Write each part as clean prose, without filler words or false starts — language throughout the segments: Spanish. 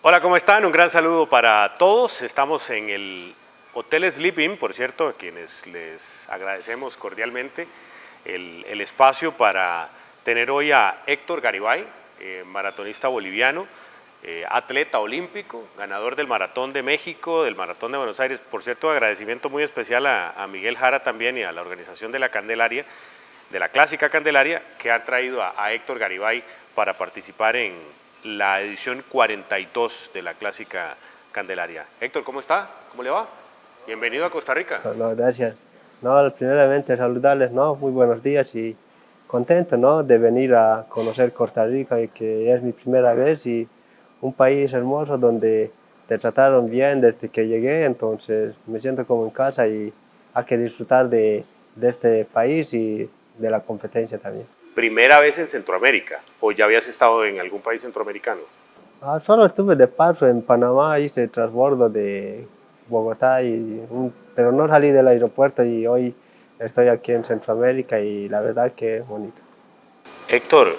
Hola, ¿cómo están? Un gran saludo para todos. Estamos en el Hotel Sleep-In, por cierto, a quienes les agradecemos cordialmente el espacio para tener hoy a Héctor Garibay, maratonista boliviano, atleta olímpico, ganador del Maratón de México, del Maratón de Buenos Aires. Por cierto, agradecimiento muy especial a Miguel Jara también y a la organización de la Candelaria, de la Clásica Candelaria, que han traído a Héctor Garibay para participar en la edición 42 de la Clásica Candelaria. Héctor, ¿cómo está? ¿Cómo le va? Bienvenido a Costa Rica. No, gracias. No, primeramente saludarles, ¿no? Muy buenos días y contento, ¿no? De venir a conocer Costa Rica, y que es mi primera vez, y un país hermoso donde te trataron bien desde que llegué. Entonces me siento como en casa y hay que disfrutar de este país y de la competencia también. ¿Primera vez en Centroamérica o ya habías estado en algún país centroamericano? Solo estuve de paso en Panamá, hice transbordo de Bogotá, pero no salí del aeropuerto, y hoy estoy aquí en Centroamérica y la verdad que es bonito. Héctor,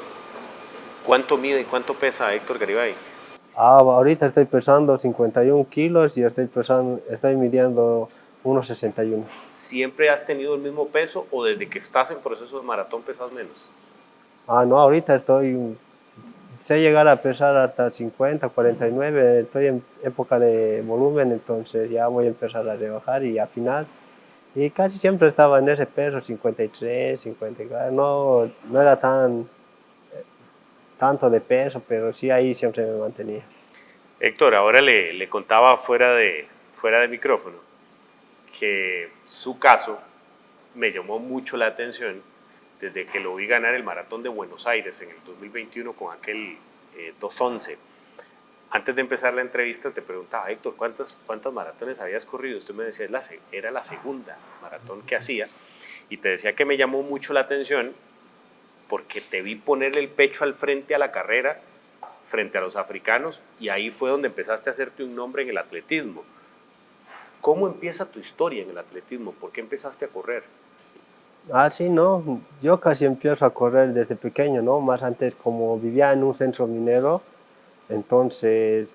¿cuánto mide y cuánto pesa Héctor Garibay? Ahorita estoy pesando 51 kilos y estoy midiendo 1,61. ¿Siempre has tenido el mismo peso o desde que estás en proceso de maratón pesas menos? No, ahorita sé llegar a pesar hasta 50, 49, estoy en época de volumen, entonces ya voy a empezar a rebajar y afinar. Y casi siempre estaba en ese peso, 53, 54, no era tanto de peso, pero sí ahí siempre me mantenía. Héctor, ahora le contaba fuera de micrófono que su caso me llamó mucho la atención desde que lo vi ganar el Maratón de Buenos Aires en el 2021 con aquel 2:11. Antes de empezar la entrevista te preguntaba, Héctor, ¿cuántas maratones habías corrido? Usted me decía, era la segunda maratón que hacía, y te decía que me llamó mucho la atención porque te vi ponerle el pecho al frente a la carrera frente a los africanos, y ahí fue donde empezaste a hacerte un nombre en el atletismo. ¿Cómo empieza tu historia en el atletismo? ¿Por qué empezaste a correr? Sí, no, yo casi empiezo a correr desde pequeño, ¿no? Más antes, como vivía en un centro minero, entonces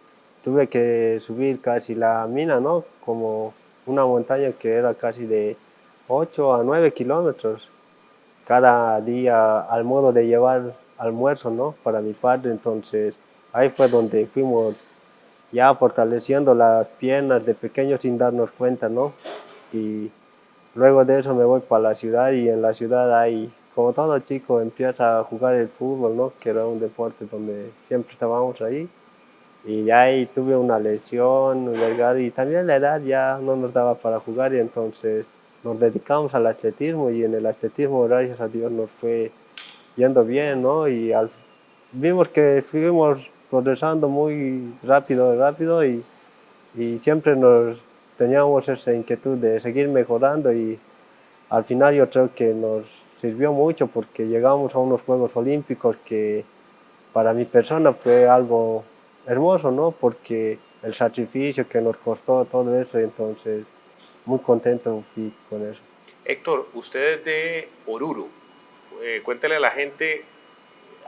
tuve que subir casi la mina, ¿no? Como una montaña que era casi de 8 a 9 kilómetros cada día, al modo de llevar almuerzo, ¿no? Para mi padre. Entonces ahí fue donde fuimos ya fortaleciendo las piernas de pequeños sin darnos cuenta, ¿no? Y luego de eso me voy para la ciudad, y en la ciudad hay, como todo chico, empieza a jugar el fútbol, ¿no? Que era un deporte donde siempre estábamos ahí. Y ya ahí tuve una lesión, y también la edad ya no nos daba para jugar, y entonces nos dedicamos al atletismo, y en el atletismo, gracias a Dios, nos fue yendo bien, ¿no? Vimos que fuimos progresando muy rápido, rápido, y siempre teníamos esa inquietud de seguir mejorando, y al final yo creo que nos sirvió mucho porque llegamos a unos Juegos Olímpicos que para mi persona fue algo hermoso, ¿no? Porque el sacrificio que nos costó todo eso, entonces muy contento fui con eso. Héctor, usted es de Oruro. Cuéntale a la gente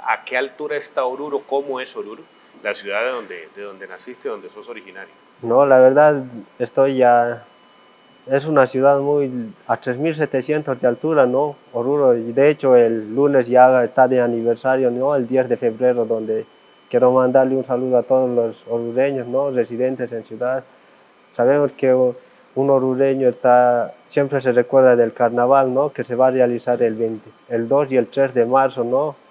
a qué altura está Oruro, cómo es Oruro, la ciudad de donde naciste, donde sos originario. No, la verdad, es una ciudad a 3.700 de altura, ¿no? Oruro, y de hecho el lunes ya está de aniversario, ¿no? El 10 de febrero, donde quiero mandarle un saludo a todos los orureños, ¿no? Residentes en ciudad. Sabemos que un orureño siempre se recuerda del carnaval, ¿no? Que se va a realizar el 2 y el 3 de marzo, ¿no?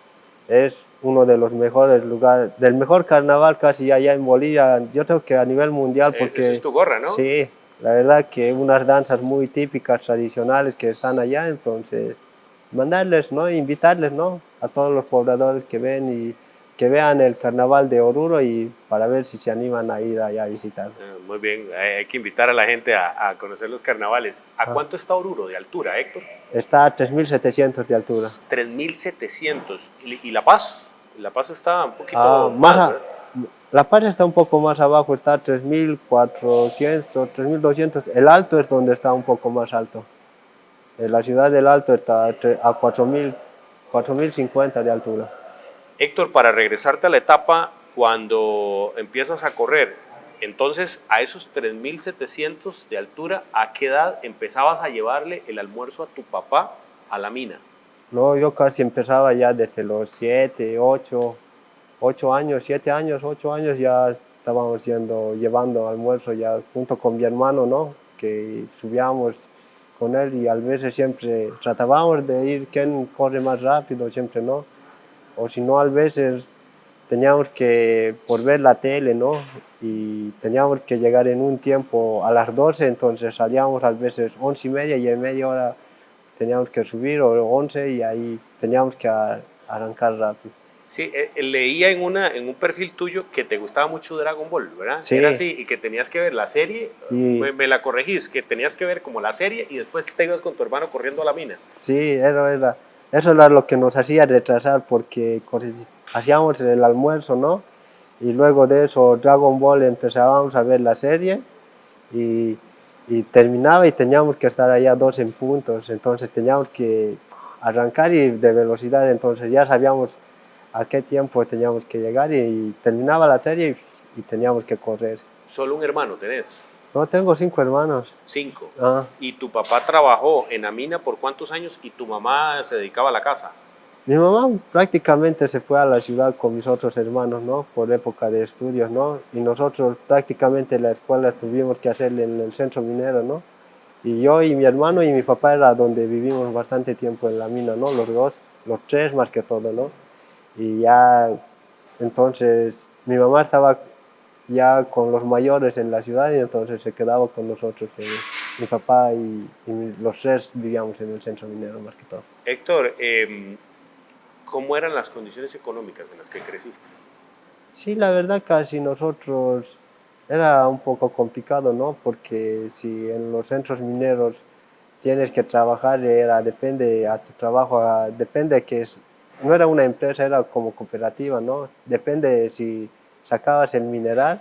Es uno de los mejores lugares, del mejor carnaval casi allá en Bolivia, yo creo que a nivel mundial, Ese es porque tu gorra, ¿no? sí, la verdad que unas danzas muy típicas, tradicionales que están allá. Entonces mandarles, ¿no? Invitarles, ¿no? A todos los pobladores que vean el carnaval de Oruro, y para ver si se animan a ir allá a visitar. Muy bien, hay que invitar a la gente a conocer los carnavales. ¿A Ah, cuánto está Oruro de altura, Héctor? Está a 3.700 de altura. 3.700. ¿Y La Paz? La Paz está un Ah, poquito más, ¿verdad? La Paz está un poco más abajo, está a 3.400, 3.200. El Alto es donde está un poco más alto. La ciudad del Alto está a 4.050 de altura. Héctor, para regresarte a la etapa cuando empiezas a correr, entonces a esos 3.700 de altura, ¿a qué edad empezabas a llevarle el almuerzo a tu papá a la mina? No, yo casi empezaba ya desde los 7, 8 años, 7 años, 8 años ya estábamos llevando almuerzo ya junto con mi hermano, ¿no? Que subíamos con él y a veces siempre tratábamos de ir quién corre más rápido, siempre, ¿no? O si no, a veces teníamos que, por ver la tele, ¿no? Y teníamos que llegar en un tiempo a las 12, entonces salíamos a veces 11:30 y en media hora teníamos que subir, o 11, y ahí teníamos que arrancar rápido. Sí, leía en un perfil tuyo que te gustaba mucho Dragon Ball, ¿verdad? Era Sí, así, y que tenías que ver la serie, y me la corregís, que tenías que ver como la serie y después te ibas con tu hermano corriendo a la mina. sí, eso era lo que nos hacía retrasar porque hacíamos el almuerzo, ¿no? Y luego de eso Dragon Ball empezábamos a ver la serie y, y terminaba y teníamos que estar allá 2 en puntos, entonces teníamos que arrancar y de velocidad, entonces ya sabíamos a qué tiempo teníamos que llegar y terminaba la serie y teníamos que correr. Solo un hermano tenés, No, tengo 5 hermanos. 5. Ah, Y tu papá trabajó en la mina por cuántos años y tu mamá se dedicaba a la casa. mi mamá prácticamente se fue a la ciudad con mis otros hermanos, ¿no? Por época de estudios, ¿no? Y nosotros prácticamente la escuela tuvimos que hacer en el centro minero, ¿no? Y yo y mi hermano y mi papá era donde vivimos bastante tiempo en la mina, ¿no? Los dos, los tres más que todo, ¿no? Y ya, entonces, mi mamá estaba ya con los mayores en la ciudad y entonces se quedaba con nosotros. Mi papá y los tres vivíamos en el centro minero más que todo. Héctor, ¿cómo eran las condiciones económicas en las que creciste? Sí, la verdad casi nosotros era un poco complicado, ¿no? Porque si en los centros mineros tienes que trabajar, depende a tu trabajo, depende no era una empresa, era como cooperativa, ¿no? Depende si sacabas el mineral,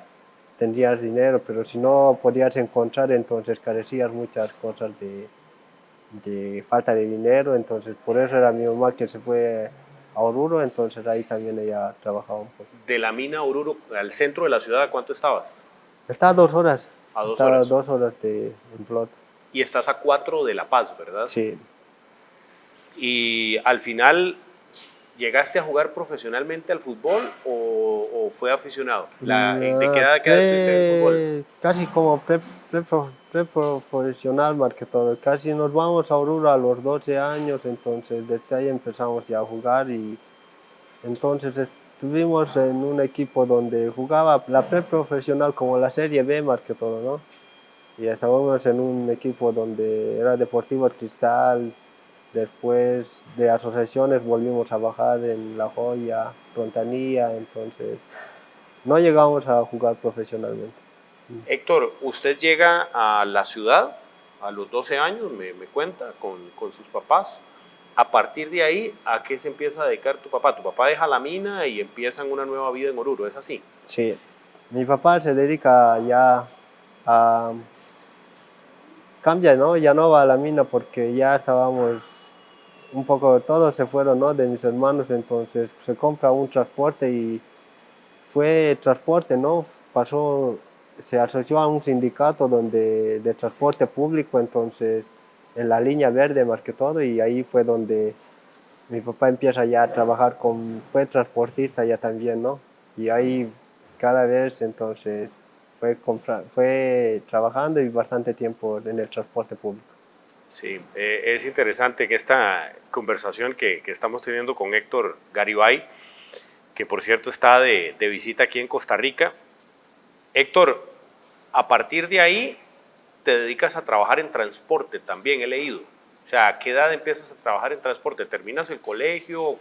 tendrías dinero, pero si no podías encontrar, entonces carecías muchas cosas de falta de dinero, entonces por eso era mi mamá que se fue a Oruro, entonces ahí también ella trabajaba un poco. De la mina a Oruro al centro de la ciudad, ¿a cuánto estabas? Está a 2 horas, A dos está a horas. 2 horas en flota. Y estás a 4 de La Paz, ¿verdad? Sí. Y al final, ¿llegaste a jugar profesionalmente al fútbol o fue aficionado? ¿De qué edad quedaste usted en el fútbol? Casi como pre-profesional más que todo. Casi nos vamos a Oruro a los 12 años, entonces desde ahí empezamos ya a jugar y entonces estuvimos en un equipo donde jugaba la pre-profesional como la Serie B más que todo, ¿no? Y estábamos en un equipo donde era Deportivo Cristal, después de asociaciones volvimos a bajar en La Joya, Frontanía, entonces no llegamos a jugar profesionalmente. Héctor, usted llega a la ciudad a los 12 años, me cuenta, con sus papás. A partir de ahí, ¿a qué se empieza a dedicar tu papá? Tu papá deja la mina y empiezan una nueva vida en Oruro, ¿es así? Sí, mi papá se dedica ya a... Cambia, ¿no? Ya no va a la mina porque ya estábamos un poco, todos se fueron, ¿no? De mis hermanos, entonces se compra un transporte y fue transporte, ¿no? Se asoció a un sindicato de transporte público, entonces en la línea verde más que todo, y ahí fue donde mi papá empieza ya a trabajar fue transportista ya también, ¿no? Y ahí cada vez entonces fue trabajando y bastante tiempo en el transporte público. Sí, es interesante que esta conversación que estamos teniendo con Héctor Garibay, que por cierto está de visita aquí en Costa Rica. Héctor, a partir de ahí te dedicas a trabajar en transporte también, he leído. O sea, ¿a qué edad empiezas a trabajar en transporte? ¿Terminas el colegio?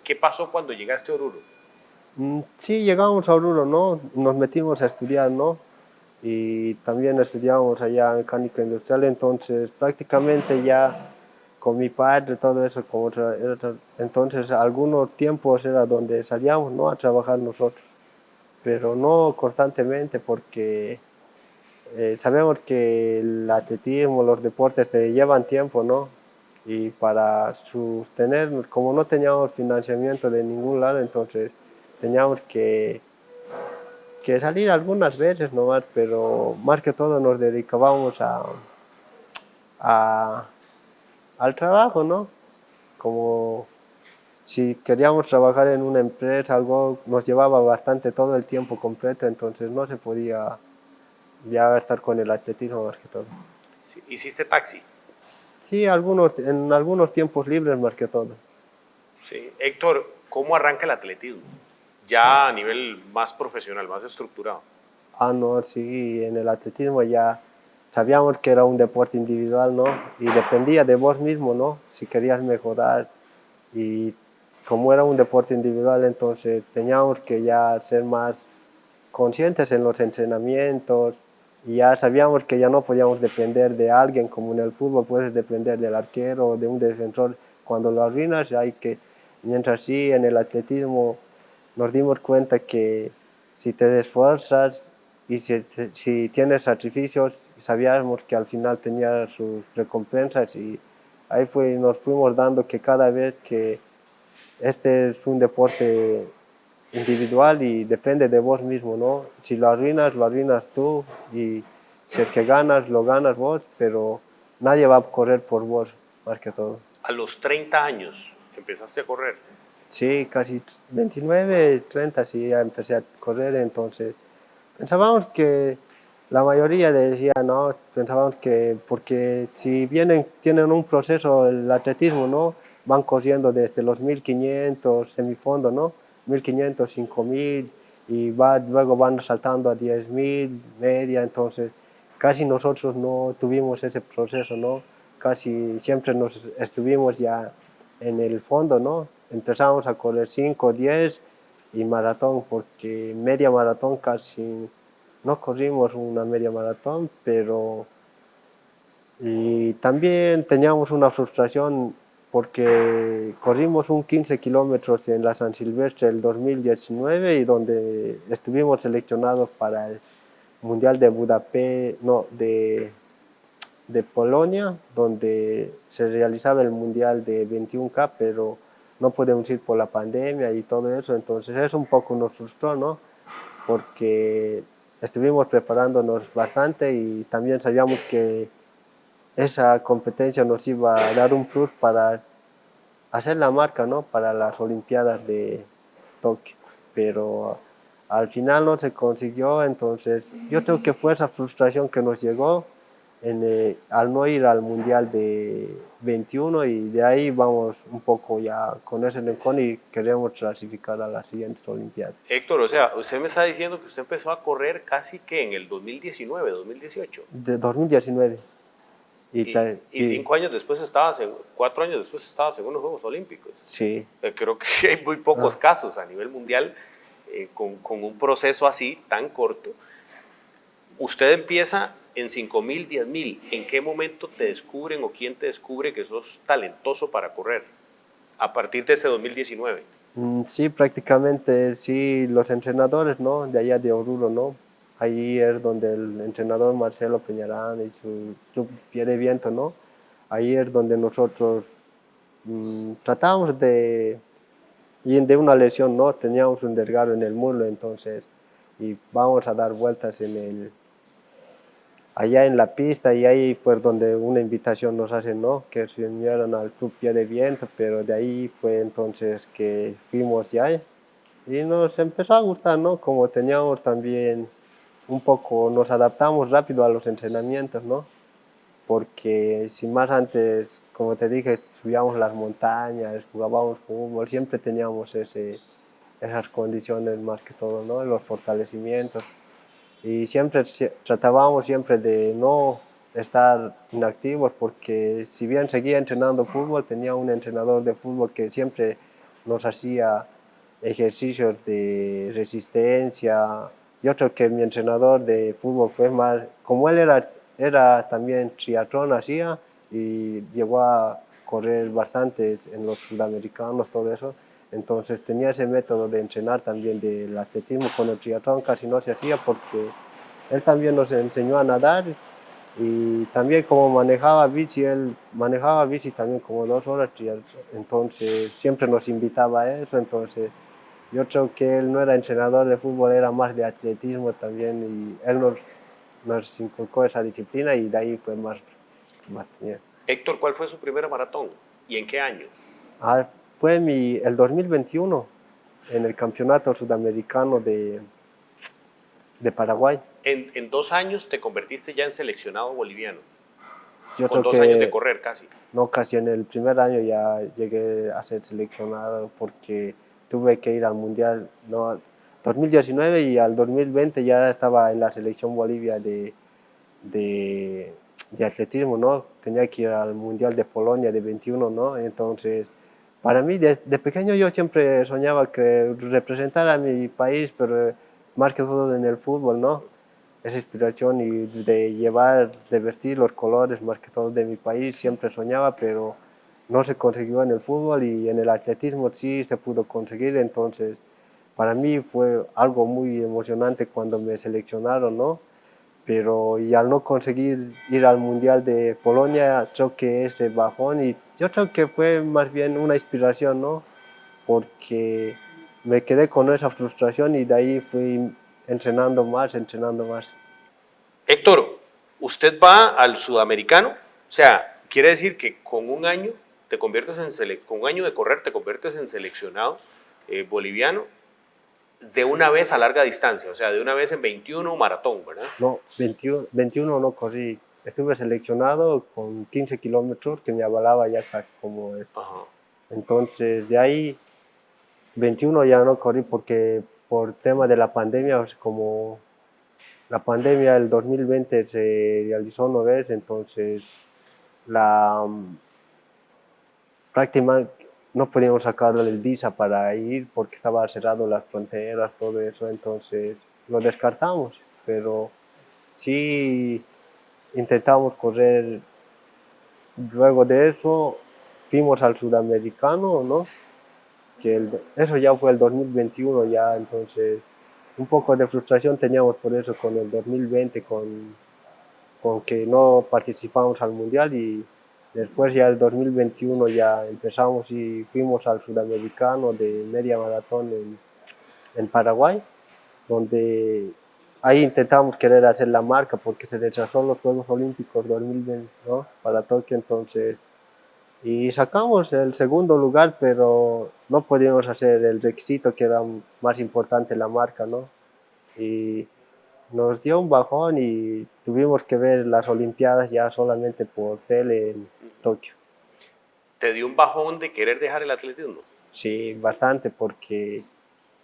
¿Qué pasó cuando llegaste a Oruro? Sí, llegamos a Oruro, ¿no? Nos metimos a estudiar, ¿no? Y también estudiamos allá mecánica industrial, entonces prácticamente ya con mi padre, todo eso, entonces algunos tiempos era donde salíamos, ¿no? A trabajar nosotros, pero no constantemente porque sabemos que el atletismo, los deportes te llevan tiempo, ¿no? Y para sostener, como no teníamos financiamiento de ningún lado, entonces teníamos que que salir algunas veces nomás, pero más que todo nos dedicábamos a- al trabajo, ¿no? Como si queríamos trabajar en una empresa, algo nos llevaba bastante todo el tiempo completo, entonces no se podía ya estar con el atletismo más que todo. Sí, hiciste taxi. Sí, en algunos tiempos libres más que todo. Sí. Héctor, ¿cómo arranca el atletismo? Ya a nivel más profesional, más estructurado. Ah, no, sí, en el atletismo ya sabíamos que era un deporte individual, ¿no? Y dependía de vos mismo, ¿no? Si querías mejorar. Y como era un deporte individual, entonces teníamos que ya ser más conscientes en los entrenamientos y ya sabíamos que ya no podíamos depender de alguien, como en el fútbol puedes depender del arquero o de un defensor. Cuando lo arruinas, hay que, mientras sí, en el atletismo nos dimos cuenta que si te esfuerzas y si tienes sacrificios, sabíamos que al final tenía sus recompensas y ahí nos fuimos dando que cada vez que este es un deporte individual y depende de vos mismo, ¿no? Si lo arruinas tú y si es que ganas, lo ganas vos, pero nadie va a correr por vos, más que todo. A los 30 años empezaste a correr. Sí, casi 29, 30 sí, ya empecé a correr, entonces pensábamos que la mayoría decía, no, pensábamos que porque si vienen, tienen un proceso, el atletismo, ¿no? Van corriendo desde los 1500 semifondo, ¿no? 1500, 5000 y luego van saltando a 10.000, media, entonces casi nosotros no tuvimos ese proceso, ¿no? Casi siempre nos estuvimos ya en el fondo, ¿no? Empezamos a correr 5, 10 y maratón, porque media maratón casi no corrimos una media maratón, pero y también teníamos una frustración porque corrimos un 15 kilómetros en la San Silvestre el 2019 y donde estuvimos seleccionados para el Mundial de Budapest, no, de Polonia, donde se realizaba el Mundial de 21K, pero no podemos ir por la pandemia y todo eso, entonces eso un poco nos frustró, ¿no? Porque estuvimos preparándonos bastante y también sabíamos que esa competencia nos iba a dar un plus para hacer la marca, ¿no? Para las Olimpiadas de Tokio, pero al final no se consiguió, entonces yo creo que fue esa frustración que nos llegó al no ir al Mundial de 21 y de ahí vamos un poco ya con ese encón y queremos clasificar a las siguientes Olimpiadas. Héctor, o sea, usted me está diciendo que usted empezó a correr casi que en el 2019, 2018. De 2019. Y 5 años después estabas, 4 años después estabas en unos Juegos Olímpicos. Sí. Creo que hay muy pocos casos a nivel mundial con un proceso así tan corto. Usted empieza en 5.000, 10.000. ¿En qué momento te descubren o quién te descubre que sos talentoso para correr? A partir de ese 2019. Sí, prácticamente sí, los entrenadores, ¿no? De allá de Oruro, ¿no? Ahí es donde el entrenador Marcelo Peñarán y su club Pie de Viento, ¿no? Ahí es donde nosotros tratamos y de una lesión, ¿no? Teníamos un desgarro en el muslo, entonces, y vamos a dar vueltas allá en la pista y ahí fue donde una invitación nos hacen, ¿no? Que se unieron al club Pie de Viento, pero de ahí fue entonces que fuimos ya y nos empezó a gustar, ¿no? Como teníamos también un poco, nos adaptamos rápido a los entrenamientos, ¿no? Porque si más antes, como te dije, subíamos las montañas, jugábamos fútbol, siempre teníamos esas condiciones más que todo, ¿no? Los fortalecimientos. Y siempre tratábamos siempre de no estar inactivos porque si bien seguía entrenando fútbol, tenía un entrenador de fútbol que siempre nos hacía ejercicios de resistencia. Yo creo que mi entrenador de fútbol fue más, como él era también triatlón hacía y llegó a correr bastante en los sudamericanos, todo eso. Entonces tenía ese método de entrenar también del atletismo con el triatlón, casi no se hacía porque él también nos enseñó a nadar y también como manejaba bici, él manejaba bici también como 2 horas, entonces siempre nos invitaba a eso, entonces Yo creo que él no era entrenador de fútbol, era más de atletismo también y él nos inculcó esa disciplina y de ahí fue más bien. Héctor, ¿cuál fue su primera maratón y en qué año? Fue el 2021 en el Campeonato Sudamericano de Paraguay. En 2 años te convertiste ya en seleccionado boliviano, Yo con creo 2 años de que correr casi. no, casi en el primer año ya llegué a ser seleccionado porque tuve que ir al Mundial, no, 2019 y al 2020 ya estaba en la selección Bolivia de, de atletismo, ¿no? Tenía que ir al Mundial de Polonia de 21, ¿no? Entonces, para mí, de pequeño yo siempre soñaba que representara a mi país, pero más que todo en el fútbol, ¿no? Esa inspiración y de llevar, de vestir los colores, más que todo de mi país, siempre soñaba, pero no se consiguió en el fútbol y en el atletismo sí se pudo conseguir, entonces para mí fue algo muy emocionante cuando me seleccionaron, ¿no? Pero y al no conseguir ir al Mundial de Polonia, creo que ese bajón y yo creo que fue más bien una inspiración, ¿no? Porque me quedé con esa frustración y de ahí fui entrenando más, entrenando más. Héctor, usted va al sudamericano, o sea, quiere decir que con un año con un año de correr te conviertes en seleccionado boliviano de una vez a larga distancia, o sea, de una vez en 21 maratón, ¿verdad? No, 21 no corrí. Estuve seleccionado con 15 kilómetros que me avalaba ya casi como es. Ajá. Entonces, de ahí 21 ya no corrí porque por tema de la pandemia, o sea, como la pandemia del 2020 se realizó una vez, entonces la prácticamente no podíamos sacarle el visa para ir porque estaba cerrado las fronteras, todo eso, entonces lo descartamos, pero sí intentamos correr. Luego de eso fuimos al sudamericano, ¿no? Eso ya fue el 2021 ya, entonces un poco de frustración teníamos por eso con el 2020, con que no participamos al mundial y después ya el 2021 ya empezamos y fuimos al sudamericano de media maratón en Paraguay, donde ahí intentamos querer hacer la marca porque se retrasó los Juegos Olímpicos 2020, ¿no? Para Tokio, entonces y sacamos el segundo lugar, pero no podíamos hacer el requisito que era más importante la marca, ¿no? Y nos dio un bajón y tuvimos que ver las Olimpiadas ya solamente por tele en Tokio. ¿Te dio un bajón de querer dejar el atletismo? Sí, bastante porque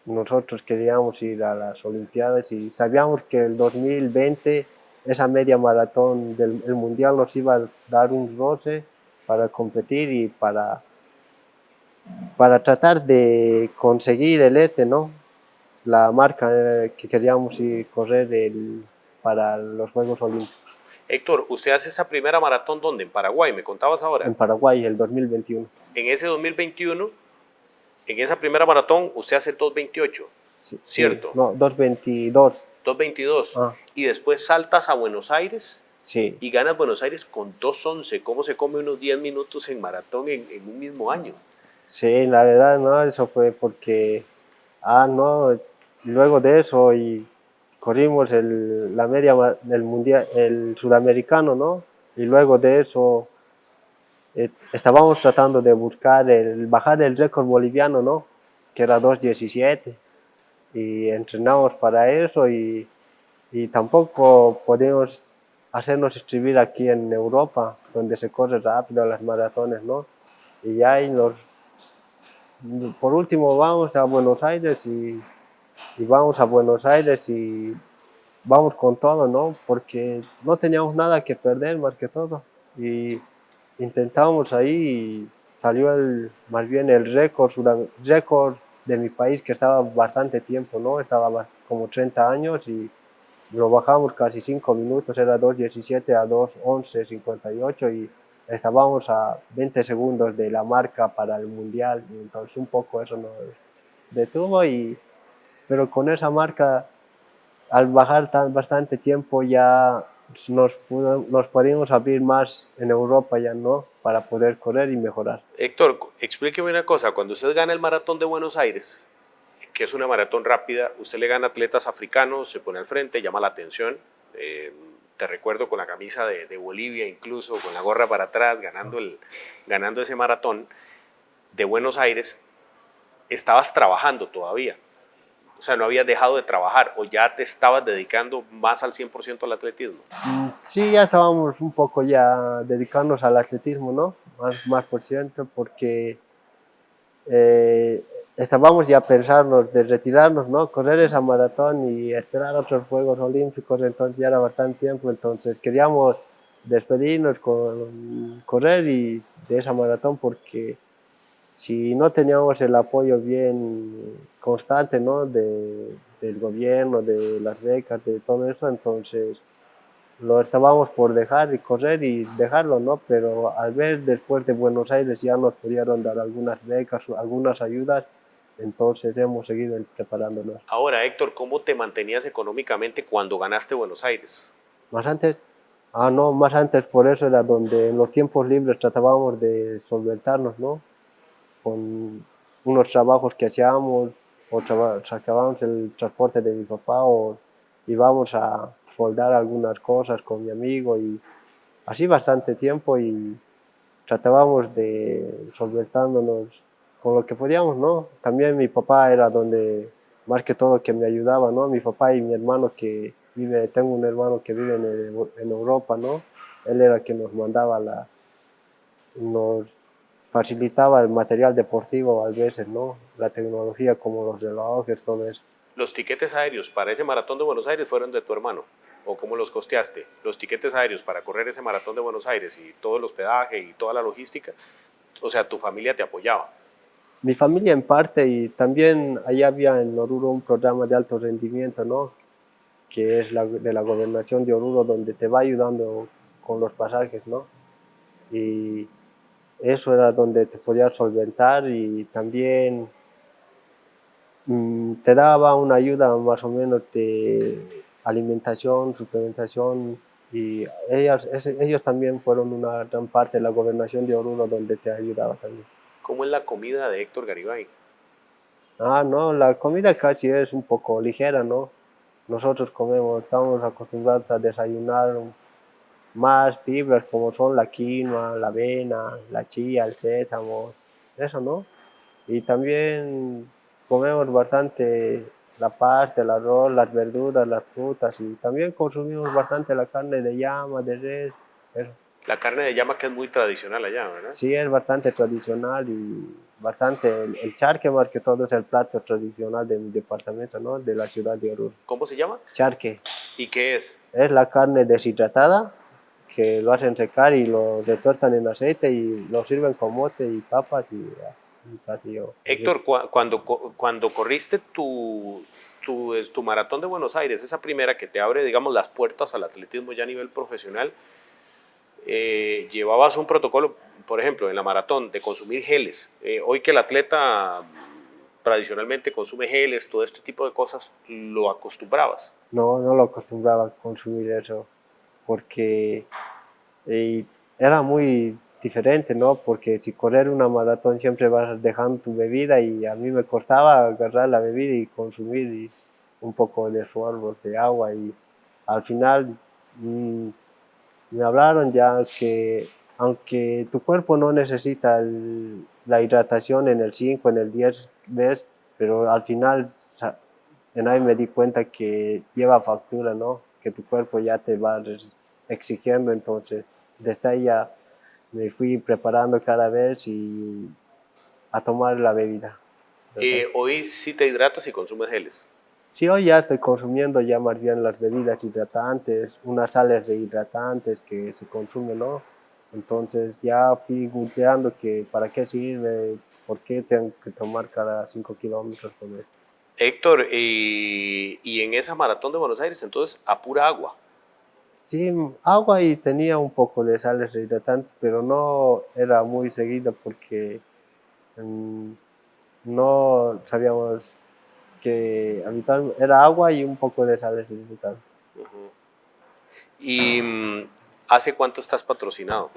nosotros queríamos ir a las Olimpiadas y sabíamos que el 2020 esa media maratón del el mundial nos iba a dar un roce para competir y para tratar de conseguir ¿no? La marca que queríamos ir correr para los Juegos Olímpicos Héctor, usted hace esa primera maratón ¿dónde? En Paraguay, me contabas ahora. en Paraguay el 2021. En ese 2021, en esa primera maratón, usted hace 2:28, Sí, sí, ¿cierto? no, 2:22. 2:22. Ah, Y después saltas a Buenos Aires sí, y ganas Buenos Aires con 2:11. ¿Cómo se come unos 10 minutos en maratón en un mismo año? sí, la verdad, no, eso fue porque, no, luego de eso y corrimos la media del mundial, el sudamericano, ¿no? Y luego de eso estábamos tratando de buscar bajar el récord boliviano, ¿no? Que era 2:17 y entrenamos para eso y tampoco podíamos hacernos inscribir aquí en Europa, donde se corre rápido las maratones, ¿no? Y ya por último vamos a Buenos Aires y vamos a Buenos Aires y vamos con todo, ¿no? Porque no teníamos nada que perder más que todo. Y intentamos ahí y salió más bien el récord de mi país que estaba bastante tiempo, ¿no? Estaba como 30 años y lo bajamos casi 5 minutos, era 2:17 a 2:11:58 y estábamos a 20 segundos de la marca para el mundial, y entonces un poco eso nos detuvo, pero con esa marca, al bajar bastante tiempo ya nos podíamos abrir más en Europa ya, ¿no? Para poder correr y mejorar. Héctor, explíqueme una cosa. Cuando usted gana el maratón de Buenos Aires, que es una maratón rápida, usted le gana atletas africanos, se pone al frente, llama la atención. Te recuerdo con la camisa de Bolivia, incluso con la gorra para atrás, ganando ese maratón de Buenos Aires. Estabas trabajando todavía, o sea, no habías dejado de trabajar o ya te estabas dedicando más al 100% al atletismo. Sí, ya estábamos un poco ya dedicándonos al atletismo, ¿no? Más por ciento, porque eh, estábamos ya pensando de retirarnos, ¿no? Correr esa maratón y esperar otros Juegos Olímpicos, entonces ya era bastante tiempo, entonces queríamos despedirnos con correr y de esa maratón porque si no teníamos el apoyo bien constante, ¿no? Del gobierno, de las becas, de todo eso, entonces lo estábamos por dejar y correr y dejarlo, ¿no? Pero al ver después de Buenos Aires ya nos pudieron dar algunas becas, algunas ayudas, entonces hemos seguido preparándonos. Ahora, Héctor, ¿cómo te mantenías económicamente cuando ganaste Buenos Aires? Más antes, no, más antes por eso era donde en los tiempos libres tratábamos de solventarnos, ¿no? Con unos trabajos que hacíamos, o sacábamos el transporte de mi papá, o íbamos a soldar algunas cosas con mi amigo y así bastante tiempo y tratábamos de solventándonos con lo que podíamos, ¿no? También mi papá era donde más que todo que me ayudaba, ¿no? Mi papá y mi hermano que vive, tengo un hermano que vive en Europa, ¿no? Él era quien nos mandaba nos facilitaba el material deportivo a veces, ¿no? La tecnología como los relojes, todo eso. ¿Los tiquetes aéreos para ese maratón de Buenos Aires fueron de tu hermano? ¿O cómo los costeaste? Los tiquetes aéreos para correr ese maratón de Buenos Aires y todo el hospedaje y toda la logística, o sea, tu familia te apoyaba. Mi familia en parte y también allá había en Oruro un programa de alto rendimiento, ¿no? Que es de la gobernación de Oruro donde te va ayudando con los pasajes, ¿no? Y eso era donde te podías solventar y también te daba una ayuda más o menos de alimentación, suplementación y ellos también fueron una gran parte de la gobernación de Oruro donde te ayudaba también. ¿Cómo es la comida de Héctor Garibay? No, la comida casi es un poco ligera, ¿no? Nosotros comemos, estamos acostumbrados a desayunar más fibras como son la quinoa, la avena, la chía, el sésamo, eso, ¿no? Y también comemos bastante la pasta, el arroz, las verduras, las frutas y también consumimos bastante la carne de llama, de res, eso. La carne de llama que es muy tradicional allá, ¿verdad? Sí, es bastante tradicional y bastante, el charque más que todo es el plato tradicional de mi departamento, ¿no? De la ciudad de Oruro. ¿Cómo se llama? Charque ¿Y qué es? es la carne deshidratada que lo hacen secar y lo retuertan en aceite y lo sirven con mote y papas y un platillo. Héctor, cuando corriste tu maratón de Buenos Aires, esa primera que te abre, digamos, las puertas al atletismo ya a nivel profesional, llevabas un protocolo, por ejemplo, en la maratón, de consumir geles. Hoy que el atleta tradicionalmente consume geles, todo este tipo de cosas, ¿lo acostumbrabas? No, no lo acostumbraba a consumir eso porque eh, era muy diferente, ¿no? Porque si correr una maratón siempre vas dejando tu bebida y a mí me costaba agarrar la bebida y consumir un poco de sorbos de agua y al final me hablaron ya que aunque tu cuerpo no necesita la hidratación en el 5 en el 10 ¿ves? Pero al final en ahí me di cuenta que lleva factura, ¿no? Que tu cuerpo ya te va exigiendo, entonces desde ahí ya me fui preparando cada vez y a tomar la bebida. Hoy sí te hidratas y consumes geles. Sí, hoy ya estoy consumiendo ya más bien las bebidas hidratantes, unas sales rehidratantes que se consumen, ¿no? Entonces ya fui googleando que para qué sirve, por qué tengo que tomar cada 5 kilómetros con esto. Héctor, y en esa maratón de Buenos Aires, entonces, a pura agua. Sí, agua y tenía un poco de sales rehidratantes, pero no era muy seguido porque mm, no sabíamos que habitualmente era agua y un poco de sales rehidratantes. ¿Y hace cuánto estás patrocinado?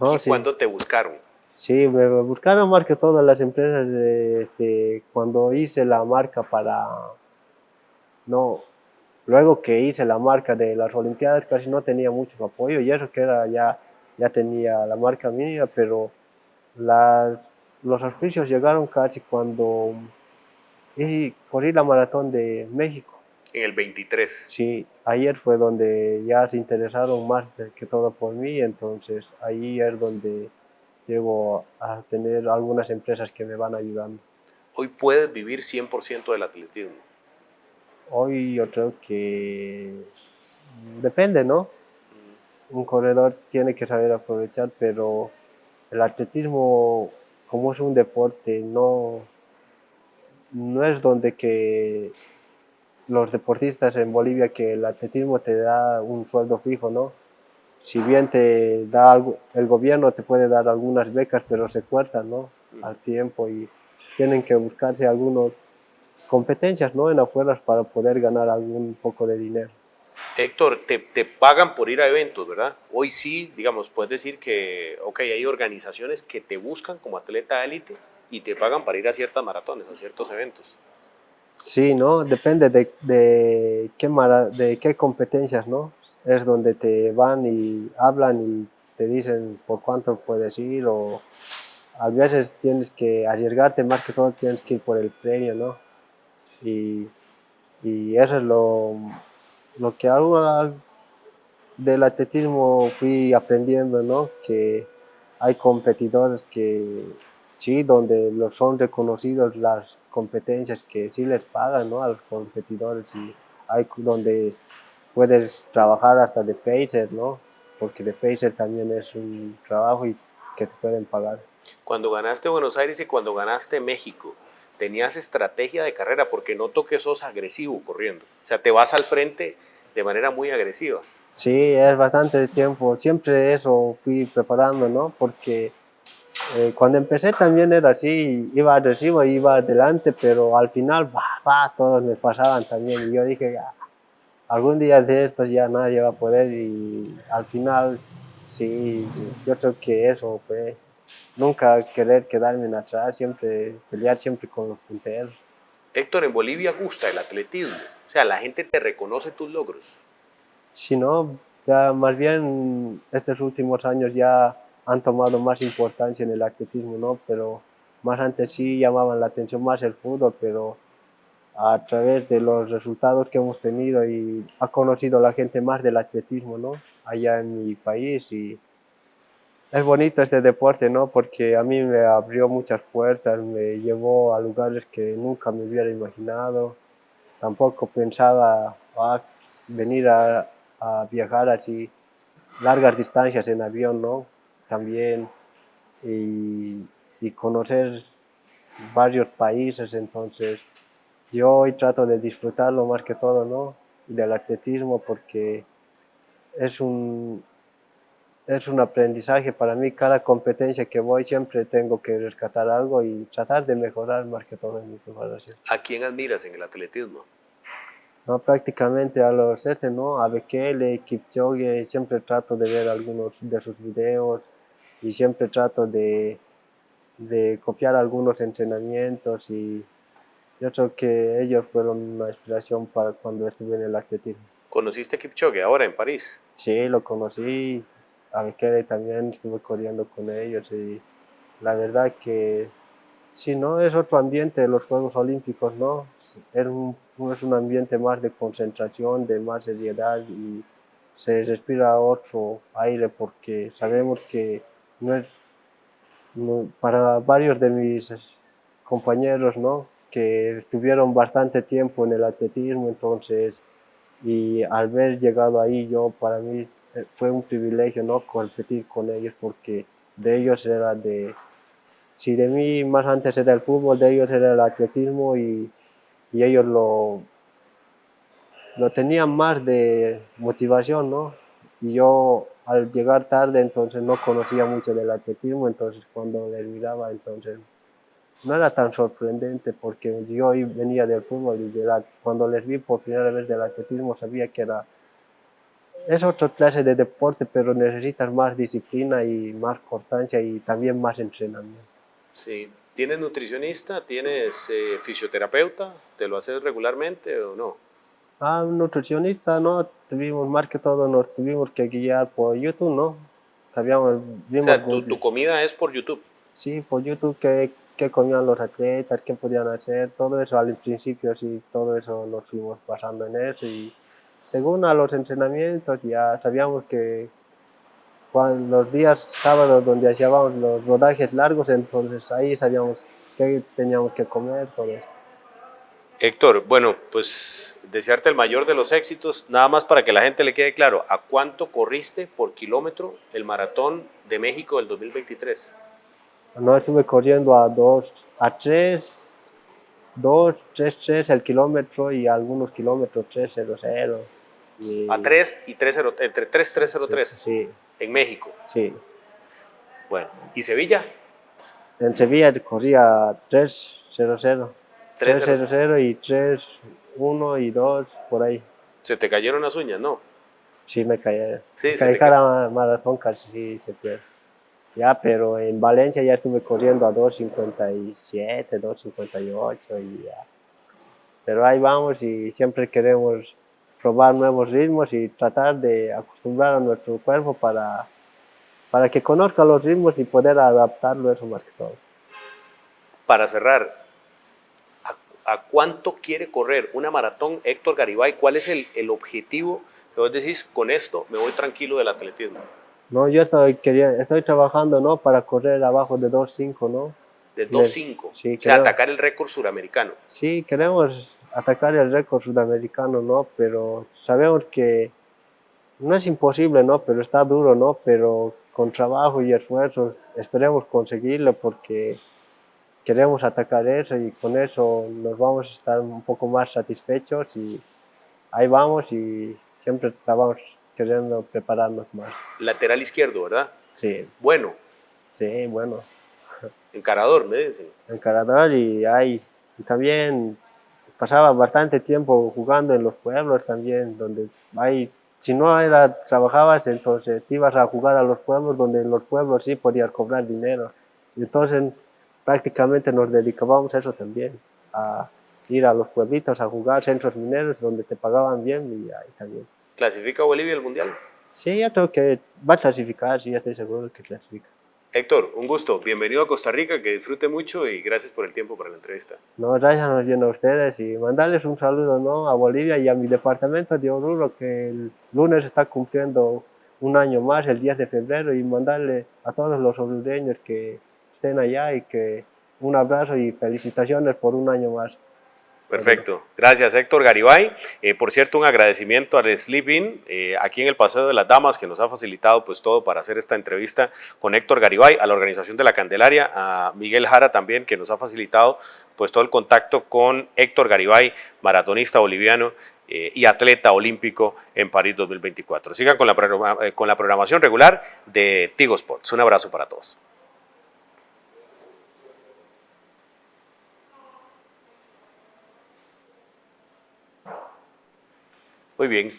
No, ¿Y sí, cuándo te buscaron? Sí, me buscaron más que todas las empresas cuando hice la marca no, luego que hice la marca de las Olimpiadas casi no tenía mucho apoyo y eso que era ya tenía la marca mía, pero las, los auspicios llegaron casi cuando corrí la maratón de México. En el 23. Sí, ayer fue donde ya se interesaron más que todo por mí, entonces ahí es donde llego a tener algunas empresas que me van ayudando. Hoy puedes vivir 100% del atletismo. Hoy yo creo que depende, ¿no? Un corredor tiene que saber aprovechar, pero el atletismo, como es un deporte, no es donde que los deportistas en Bolivia que el atletismo te da un sueldo fijo, ¿no? Si bien te da algo, el gobierno te puede dar algunas becas, pero se cortan, ¿no? Al tiempo y tienen que buscarse algunas competencias, ¿no? En afueras para poder ganar algún poco de dinero. Héctor, te pagan por ir a eventos, ¿verdad? Hoy sí, digamos, puedes decir que, ok, hay organizaciones que te buscan como atleta élite y te pagan para ir a ciertas maratones, a ciertos eventos. Sí, ¿no? Depende de qué competencias, ¿no? Es donde te van y hablan y te dicen por cuánto puedes ir o a veces tienes que arriesgarte, más que todo tienes que ir por el premio, ¿no? Y, y eso es lo que hago del atletismo fui aprendiendo, ¿no? Que hay competidores que sí, donde los son reconocidos las competencias que sí les pagan, ¿no? A los competidores y hay donde puedes trabajar hasta de pacer, ¿no? Porque de pacer también es un trabajo y que te pueden pagar. Cuando ganaste Buenos Aires y cuando ganaste México, tenías estrategia de carrera porque noto que sos agresivo corriendo. O sea, te vas al frente de manera muy agresiva. Sí, es bastante tiempo. Siempre eso fui preparando, ¿no? Porque cuando empecé también era así, iba agresivo, iba adelante, pero al final, todos me pasaban también. Y yo dije, "Ah, algún día de estos ya nadie va a poder". Y al final, sí, yo creo que eso fue nunca querer quedarme en atrás, siempre pelear siempre con los punteros. Héctor, en Bolivia gusta el atletismo. O sea, la gente te reconoce tus logros. Si no, ya más bien estos últimos años ya han tomado más importancia en el atletismo, ¿no? Pero más antes sí llamaban la atención más el fútbol, pero a través de los resultados que hemos tenido y ha conocido la gente más del atletismo, ¿no? Allá en mi país y es bonito este deporte, ¿no? Porque a mí me abrió muchas puertas, me llevó a lugares que nunca me hubiera imaginado. Tampoco pensaba venir a viajar así largas distancias en avión, ¿no? También y conocer varios países, entonces yo hoy trato de disfrutarlo más que todo, ¿no? Del atletismo porque es un, es un aprendizaje para mí. Cada competencia que voy siempre tengo que rescatar algo y tratar de mejorar más que todo en mi preparación. ¿A quién admiras en el atletismo? No, prácticamente a los ¿no? A Bekele, Kipchoge, siempre trato de ver algunos de sus videos y siempre trato de copiar algunos entrenamientos y yo creo que ellos fueron una inspiración para cuando estuve en el atletismo. ¿Conociste a Kipchoge ahora en París? Sí, lo conocí, a Bekele también estuve corriendo con ellos y la verdad que sí, ¿no? Es otro ambiente de los Juegos Olímpicos, ¿no? Es un ambiente más de concentración, de más seriedad y se respira otro aire porque sabemos que no es para varios de mis compañeros, ¿no? Que estuvieron bastante tiempo en el atletismo, entonces, y al haber llegado ahí, yo para mí fue un privilegio, ¿no? Competir con ellos porque de ellos era si de mí más antes era el fútbol, de ellos era el atletismo y ellos lo tenían más de motivación, ¿no? Y yo al llegar tarde entonces no conocía mucho del atletismo, entonces cuando les miraba entonces no era tan sorprendente porque yo venía del fútbol y cuando les vi por primera vez del atletismo sabía que era es otra clase de deporte, pero necesitas más disciplina y más constancia y también más entrenamiento. Sí. ¿Tienes nutricionista? ¿Tienes fisioterapeuta? ¿Te lo haces regularmente o no? Un nutricionista, ¿no? Tuvimos más que todo, nos tuvimos que guiar por YouTube, ¿no? Sabíamos, O vimos, sea, tu comida es por YouTube. sí, por YouTube qué comían los atletas, qué podían hacer, todo eso al principio, sí, todo eso nos fuimos basando en eso y según a los entrenamientos ya sabíamos que cuando los días sábados donde hacíamos los rodajes largos, entonces ahí sabíamos qué teníamos que comer, todo eso. Héctor, bueno, pues desearte el mayor de los éxitos, nada más para que la gente le quede claro, ¿a cuánto corriste por kilómetro el maratón de México del 2023? No estuve corriendo a 3 el kilómetro y algunos kilómetros 3:00. A Y 3 y 3.0, entre 3 y sí, 3.03 sí, en México. sí. Bueno, ¿y Sevilla? En Sevilla corría 3:00, 3.0. 3:00 y 3:1 y 2 por ahí. ¿Se te cayeron las uñas? No. Sí, me caí. Sí, se Caí te ca... cada maratón casi sí se pierde. Ya, pero en Valencia ya estuve corriendo a 2:57, 2:58 y ya. Pero ahí vamos y siempre queremos probar nuevos ritmos y tratar de acostumbrar a nuestro cuerpo para que conozca los ritmos y poder adaptarlo eso más que todo. Para cerrar, ¿a cuánto quiere correr una maratón Héctor Garibay? ¿Cuál es el objetivo que vos decís, con esto me voy tranquilo del atletismo? No, yo estoy trabajando, ¿no? Para correr abajo de 2:5, ¿no? De 2.5, o Sí, sea, atacar el récord suramericano. sí, queremos atacar el récord sudamericano, ¿no? Pero sabemos que no es imposible, ¿no? Pero está duro, ¿no? Pero con trabajo y esfuerzo esperemos conseguirlo porque queremos atacar eso y con eso nos vamos a estar un poco más satisfechos y ahí vamos y siempre estamos queriendo prepararnos más. Lateral izquierdo, ¿verdad? Sí, Bueno, sí, bueno, encarador, me dicen. encarador y también pasaba bastante tiempo jugando en los pueblos también, donde hay, si no era, trabajabas, entonces te ibas a jugar a los pueblos, donde en los pueblos sí podías cobrar dinero. Y entonces prácticamente nos dedicábamos a eso también, a ir a los pueblitos a jugar centros mineros donde te pagaban bien y ahí también. ¿Clasifica Bolivia al Mundial? Sí, yo creo que va a clasificar, sí, ya estoy seguro que clasifica. Héctor, un gusto. Bienvenido a Costa Rica, que disfrute mucho y gracias por el tiempo para la entrevista. No, gracias nos viendo a ustedes y mandarles un saludo, ¿no? A Bolivia y a mi departamento de Oruro, que el lunes está cumpliendo un año más, el 10 de febrero, y mandarle a todos los orureños que estén allá y que un abrazo y felicitaciones por un año más. Perfecto. Gracias, Héctor Garibay. Por cierto, un agradecimiento al Sleep In, aquí en el Paseo de las Damas, que nos ha facilitado pues todo para hacer esta entrevista con Héctor Garibay, a la organización de la Candelaria, a Miguel Jara también, que nos ha facilitado pues todo el contacto con Héctor Garibay, maratonista boliviano y atleta olímpico en París 2024. Sigan con la programación regular de Tigo Sports. Un abrazo para todos. Muy bien.